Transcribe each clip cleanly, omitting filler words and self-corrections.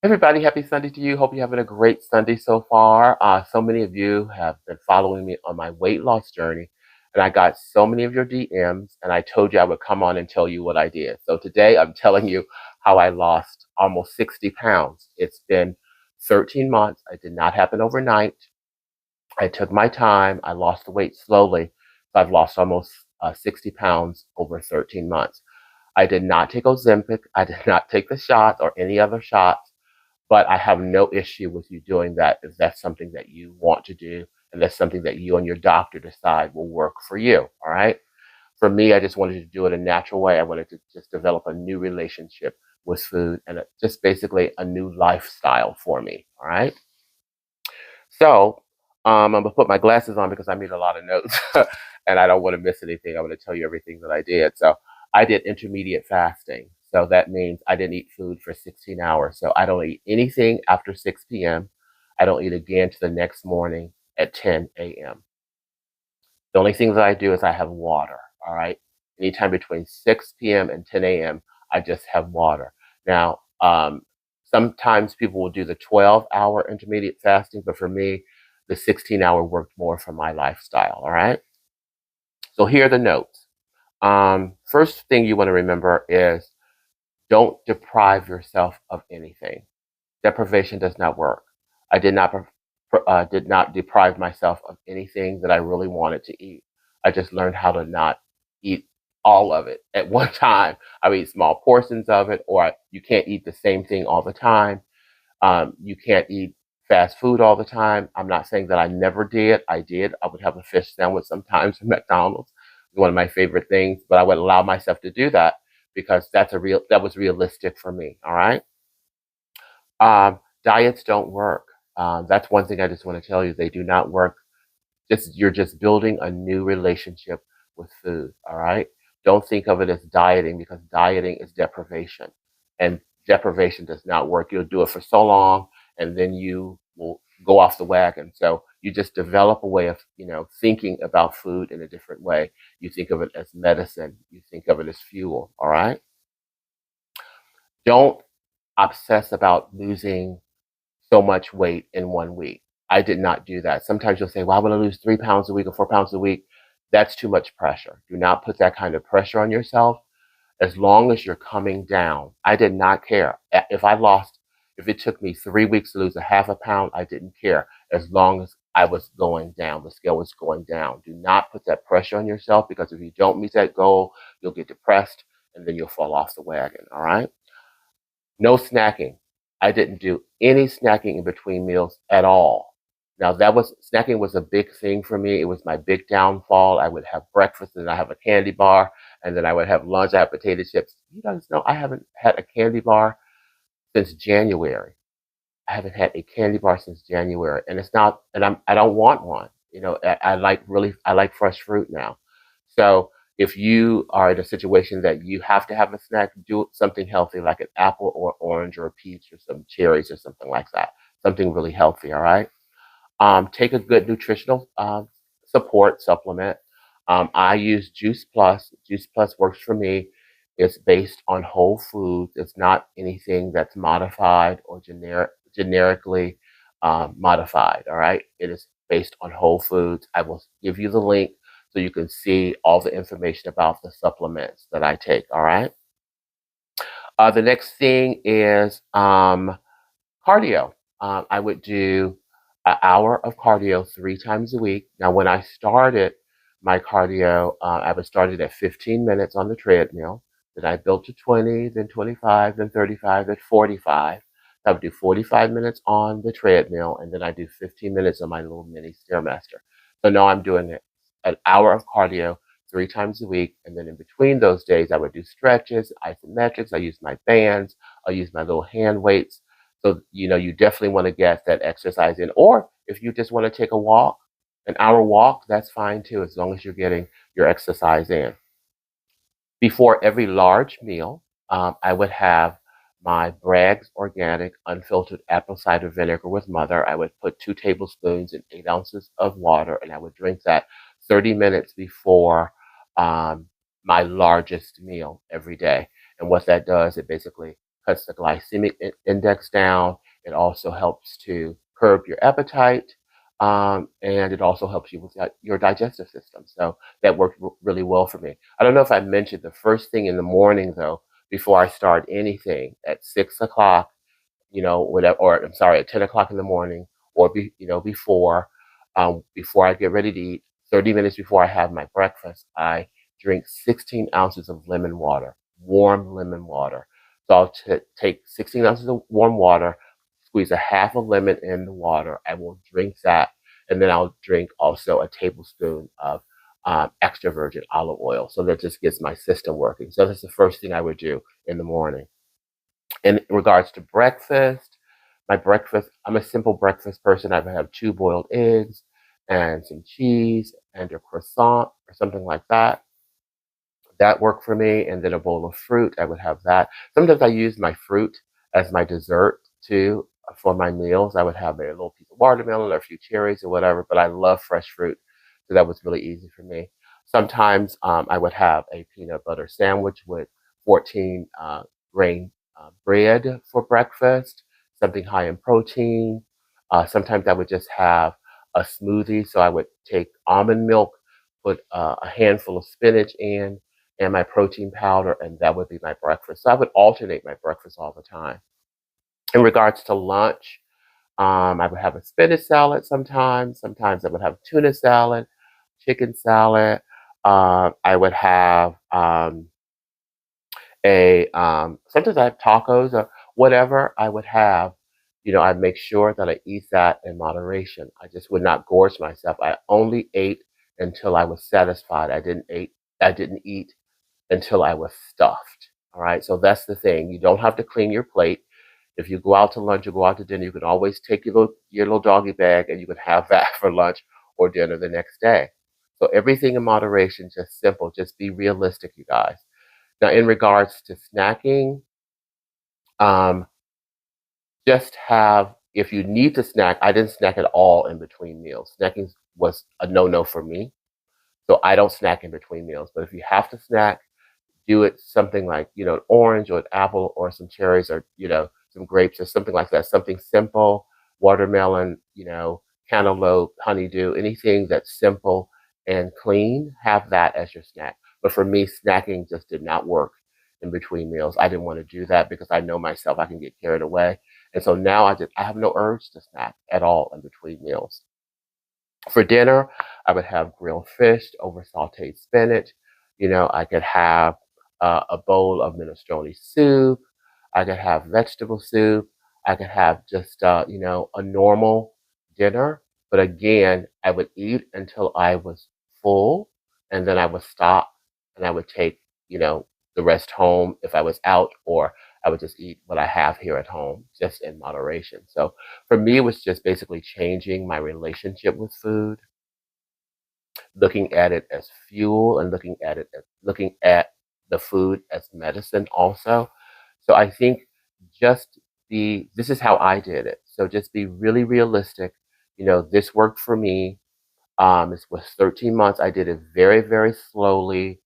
Everybody, happy Sunday to you. Hope you're having a great Sunday so far. So many of you have been following me on my weight loss journey, and I got so many of your DMs, and I told you I would come on and tell you what I did. So today I'm telling you how I lost almost 60 pounds. It's been 13 months. It did not happen overnight. I took my time. I lost the weight slowly. So I've lost almost 60 pounds over 13 months. I did not take Ozempic. I did not take the shots or any other shots, but I have no issue with you doing that if that's something that you want to do and that's something that you and your doctor decide will work for you. All right. For me, I just wanted to do it a natural way. I wanted to just develop a new relationship with food and just basically a new lifestyle for me. All right. So I'm gonna put my glasses on because I made a lot of notes and I don't want to miss anything. I want to tell you everything that I did. So I did intermediate fasting. So that means I didn't eat food for 16 hours. So I don't eat anything after 6 p.m. I don't eat again to the next morning at 10 a.m. The only thing that I do is I have water. All right. Anytime between 6 p.m. and 10 a.m., I just have water. Now, sometimes people will do the 12-hour intermediate fasting, but for me, the 16-hour worked more for my lifestyle. All right. So here are the notes. First thing you want to remember is don't deprive yourself of anything. Deprivation does not work. I did not deprive myself of anything that I really wanted to eat. I just learned how to not eat all of it at one time. I would eat small portions of it, or you can't eat the same thing all the time. You can't eat fast food all the time. I'm not saying that I never did. I did. I would have a fish sandwich sometimes from McDonald's. One of my favorite things, but I would allow myself to do that because that was realistic for me. All right. Diets don't work. That's one thing I just want to tell you. They do not work. You're just building a new relationship with food. All right. Don't think of it as dieting because dieting is deprivation, and deprivation does not work. You'll do it for so long, and then you will go off the wagon. So you just develop a way of thinking about food in a different way. You think of it as medicine. You think of it as fuel. All right. Don't obsess about losing so much weight in 1 week. I did not do that. Sometimes you'll say, well, I want to lose 3 pounds a week or 4 pounds a week. That's too much pressure. Do not put that kind of pressure on yourself. As long as you're coming down, I did not care. If it took me 3 weeks to lose a half a pound, I didn't care. As long as I was going down, the scale was going down. Do not put that pressure on yourself because if you don't meet that goal, you'll get depressed and then you'll fall off the wagon. All right. No snacking. I didn't do any snacking in between meals at all. Now snacking was a big thing for me. It was my big downfall. I would have breakfast and I have a candy bar, and then I would have lunch. I have potato chips. You guys know I haven't had a candy bar since January. I haven't had a candy bar since January, and it's not. And I don't want one. I like fresh fruit now. So if you are in a situation that you have to have a snack, do something healthy like an apple or orange or a peach or some cherries or something like that. Something really healthy. All right. Take a good nutritional support supplement. I use Juice Plus. Juice Plus works for me. It's based on whole foods. It's not anything that's modified or generically modified. All right. It is based on whole foods. I will give you the link so you can see all the information about the supplements that I take. All right. The next thing is cardio. I would do an hour of cardio 3 times a week. Now, when I started my cardio, I was started at 15 minutes on the treadmill. Then I built to 20, then 25, then 35, then 45. I would do 45 minutes on the treadmill, and then I do 15 minutes on my little mini Stairmaster. So now I'm doing an hour of cardio 3 times a week, and then in between those days, I would do stretches, isometrics. I use my bands. I use my little hand weights. So, you definitely want to get that exercise in. Or if you just want to take a walk, an hour walk, that's fine too, as long as you're getting your exercise in. Before every large meal, I would have my Bragg's Organic Unfiltered Apple Cider Vinegar with Mother. I would put 2 tablespoons in 8 ounces of water, and I would drink that 30 minutes before my largest meal every day. And what that does, it basically cuts the glycemic index down. It also helps to curb your appetite. And it also helps you with your digestive system. So that worked really well for me. I don't know if I mentioned the first thing in the morning, though, before I start anything at 6 o'clock, whatever, or I'm sorry, at 10 o'clock in the morning, or before I get ready to eat, 30 minutes before I have my breakfast, I drink 16 ounces of lemon water, warm lemon water. So I'll take 16 ounces of warm water, squeeze a half a lemon in the water. I will drink that, and then I'll drink also a tablespoon of extra virgin olive oil. So that just gets my system working. So that's the first thing I would do in the morning. In regards to breakfast, I'm a simple breakfast person. I would have two boiled eggs and some cheese and a croissant or something like that. That worked for me. And then a bowl of fruit. I would have that. Sometimes I use my fruit as my dessert too for my meals. I would have a little piece of watermelon or a few cherries or whatever, but I love fresh fruit. So that was really easy for me. Sometimes I would have a peanut butter sandwich with 14 grain bread for breakfast, something high in protein. Sometimes I would just have a smoothie. So I would take almond milk, put a handful of spinach in, and my protein powder, and that would be my breakfast. So I would alternate my breakfast all the time. In regards to lunch, I would have a spinach salad sometimes. Sometimes I would have tuna salad, chicken salad. I would have sometimes I have tacos or whatever I would have. I make sure that I eat that in moderation. I just would not gorge myself. I only ate until I was satisfied. I didn't eat until I was stuffed. All right. So that's the thing. You don't have to clean your plate. If you go out to lunch or go out to dinner, you can always take your little doggy bag and you can have that for lunch or dinner the next day. So everything in moderation, just simple. Just be realistic, you guys. Now, in regards to snacking, um, just have, if you need to snack, I didn't snack at all in between meals. Snacking was a no-no for me. So I don't snack in between meals. But if you have to snack, do it something like, an orange or an apple or some cherries or, some grapes or something like that. Something simple, watermelon, cantaloupe, honeydew, anything that's simple and clean, have that as your snack. But for me, snacking just did not work in between meals. I didn't want to do that because I know myself, I can get carried away. And so now I have no urge to snack at all in between meals. For dinner, I would have grilled fish over sauteed spinach. I could have a bowl of minestrone soup. I could have vegetable soup. I could have just, a normal dinner. But again, I would eat until I was full, and then I would stop and I would take, the rest home if I was out, or I would just eat what I have here at home, just in moderation. So for me, it was just basically changing my relationship with food, looking at it as fuel, and looking at the food as medicine also. So I think just this is how I did it. So just be really realistic. This worked for me. It was 13 months. I did it very, very slowly,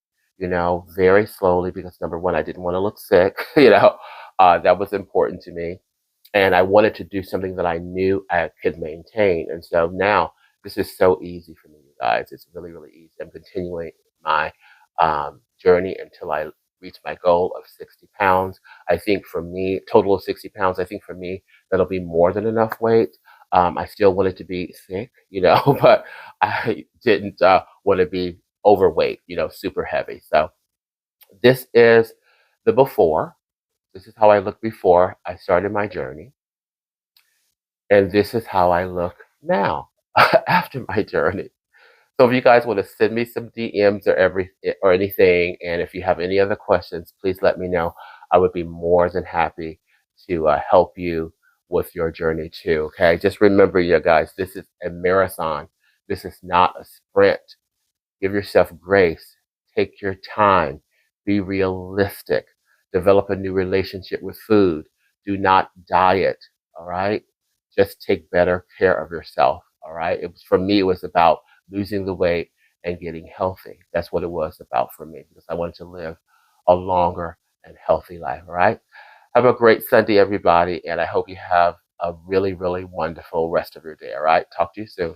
very slowly, because number one, I didn't want to look sick. That was important to me. And I wanted to do something that I knew I could maintain. And so now this is so easy for me, you guys. It's really, really easy. I'm continuing my journey until I reach my goal of 60 pounds. I think for me, total of 60 pounds, I think for me, that'll be more than enough weight. I still wanted to be thick, but I didn't want to be overweight, super heavy. So this is the before. This is how I looked before I started my journey. And this is how I look now after my journey. So if you guys want to send me some DMs or anything, and if you have any other questions, please let me know. I would be more than happy to help you with your journey too. Okay, just remember, you guys, this is a marathon. This is not a sprint. Give yourself grace. Take your time. Be realistic. Develop a new relationship with food. Do not diet. All right. Just take better care of yourself. All right. For me, it was about losing the weight and getting healthy. That's what it was about for me, because I wanted to live a longer and healthy life. All right. Have a great Sunday, everybody, and I hope you have a really, really wonderful rest of your day. All right. Talk to you soon.